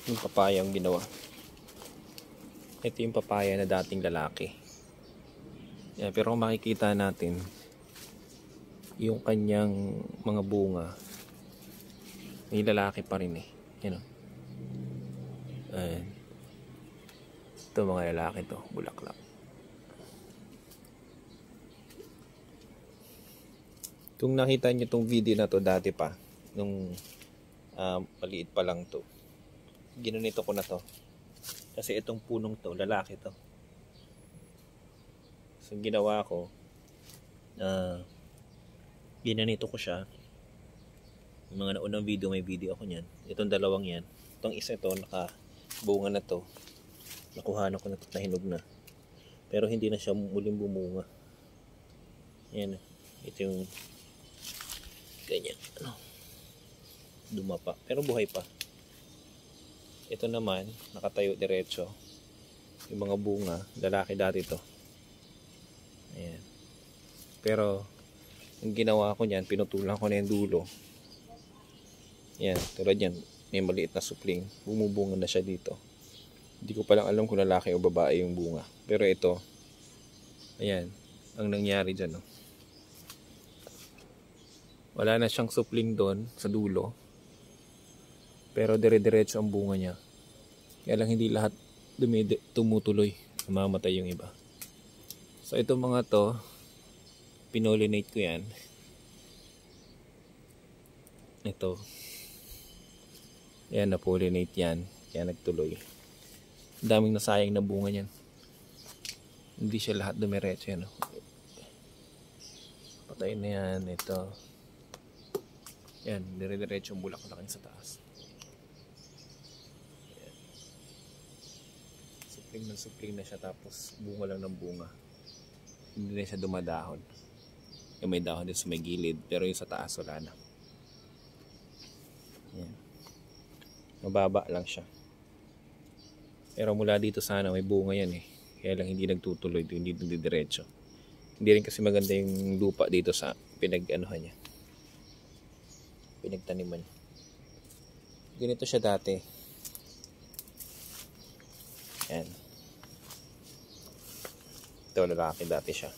yung papaya ang ginawa. Ito yung papaya na dating lalaki. Yan, pero kung makikita natin yung kanyang mga bunga, may lalaki pa rin eh. Yan o. Ayan. Ito mga lalaki to, bulaklak. Kung nakita nyo tong video na to dati pa, nung maliit pa lang to, ginanito ko na to. Kasi itong punong to, lalaki to. So ginawa ko, ginanito ko siya. Yung mga naunang video, may video ako nyan. Itong dalawang yan. Itong isa ito, nakabunga na to. Nakuha na ko na ito, nahinog na. Pero hindi na siya muling bumunga. Yan. Ito yung ganyan. Dumapa. Pero buhay pa. Ito naman, nakatayo diretso. Yung mga bunga, lalaki dati to. Ayan. Pero, yung ginawa ko niyan, pinutulan ko na yung dulo. Ayan, tulad yan. May maliit na supling. Bumubunga na siya dito. Hindi ko palang alam kung lalaki o babae yung bunga. Pero ito, ayan, ang nangyari dyan. No? Wala na siyang supling doon sa dulo. Pero dire-diretso ang bunga niya. Kaya lang hindi lahat tumutuloy. Mamamatay yung iba. So itong mga to, pinolinate ko yan. Ito. Ayan, na-pollinate yan. Kaya nagtuloy. Ang daming nasayang na bunga niyan. Hindi siya lahat dumiretso yan. Patay na yan. Ito. Yan, dire-diretso yung bulaklak sa taas. Supling na siya, tapos bunga lang ng bunga. Hindi na siya dumadahon. Yung may dahon din sa may gilid, pero yung sa taas wala na. Yan. Mababa lang siya. Pero mula dito sana may bunga yan eh. Kaya lang hindi nagtutuloy, hindi diretso. Hindi rin kasi maganda yung lupa dito sa pinag-anuhan niya. Pinagtaniman. Ganito siya dati. Yan. Ito lalaki dati siya.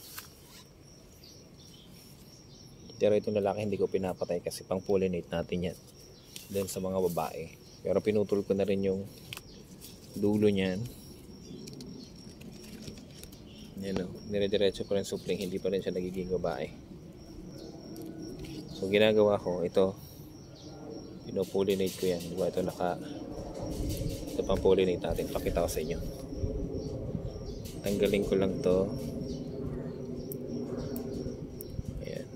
Pero itong lalaki hindi ko pinapatay kasi pang pollinate natin yan. Then sa mga babae. Pero pinutol ko na rin yung dulo niyan. Yan o. Nire-diretso ko rin supling. Hindi pa rin siya nagiging babae. So ginagawa ko, ito. Pinopollinate ko yan. Diba ito ito pang pollinate natin. Pakita ko sa inyo. Tanggalin ko lang to. Ayan.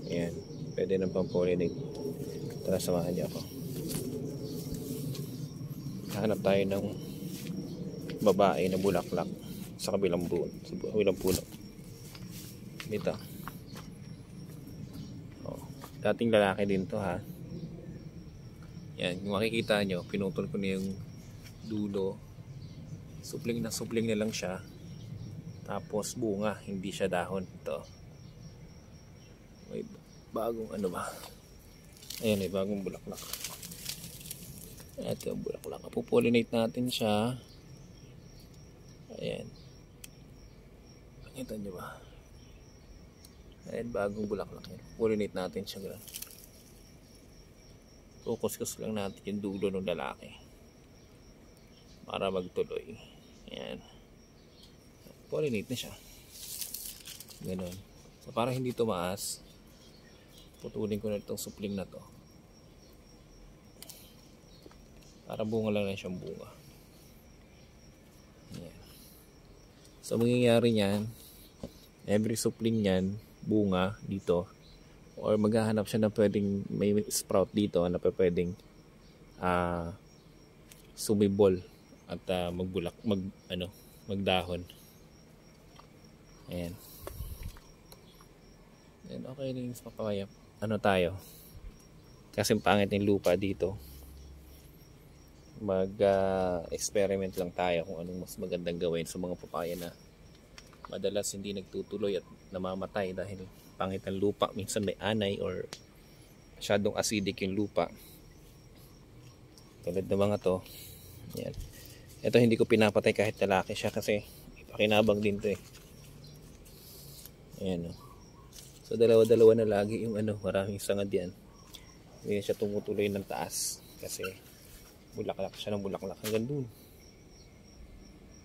Ayan. Pwede nang pang pollinate. Tara, samahan niyo ako. Hanap tayo ng babae na bulaklak sa kabilang puno. Dito. Dating lalaki din to ha. Yan, kung makikita nyo, pinutol ko na yung dulo. Supling na lang siya. Tapos bunga, hindi siya dahon. Ito. May bagong ano ba? Ayan, may bagong bulaklak. Ito yung bulaklak. Pupollinate natin siya. Ayan. Pakita nyo ba? Ayan, bagong bulaklak yan. Pollinate natin siya. Ganun. Focus lang natin yung dulo ng lalaki. Para magtuloy. Ayan. Pollinate na siya. Ganun. So, para hindi tumaas, putulin ko na itong supling na to. Para bunga lang na siyang bunga. Ayan. So, mangyayari niyan, every supling niyan, bunga dito, or maghahanap siya na pwedeng may sprout dito na pwedeng sumibol at magdahon. Ayan. And okay rin sa papaya. Ano tayo? Kasi pangit yung lupa dito. Experiment lang tayo kung anong mas magandang gawin sa mga papaya na madalas hindi nagtutuloy at namamatay dahil pangit ang lupa. Minsan may anay or masyadong acidic yung lupa. Tulad ng mga to. Yan. Ito hindi ko pinapatay kahit lalaki siya kasi ipakinabang din to eh. Ayan o. So dalawa-dalawa na lagi yung maraming sangad yan. Hindi siya tumutuloy ng taas kasi bulaklak siya ng bulaklak hanggang dun.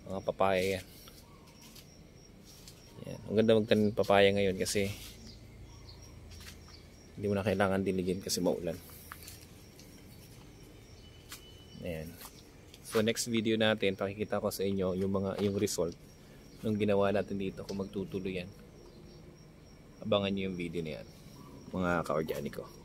Mga papaya yan. Yan. Ang ganda magtanim ng papaya ngayon kasi hindi mo na kailangan diligin kasi maulan. Ayan. So next video natin, pakikita ko sa inyo yung result ng ginawa natin dito kung magtutuloy yan. Abangan nyo yung video na yan, mga ka-organiko.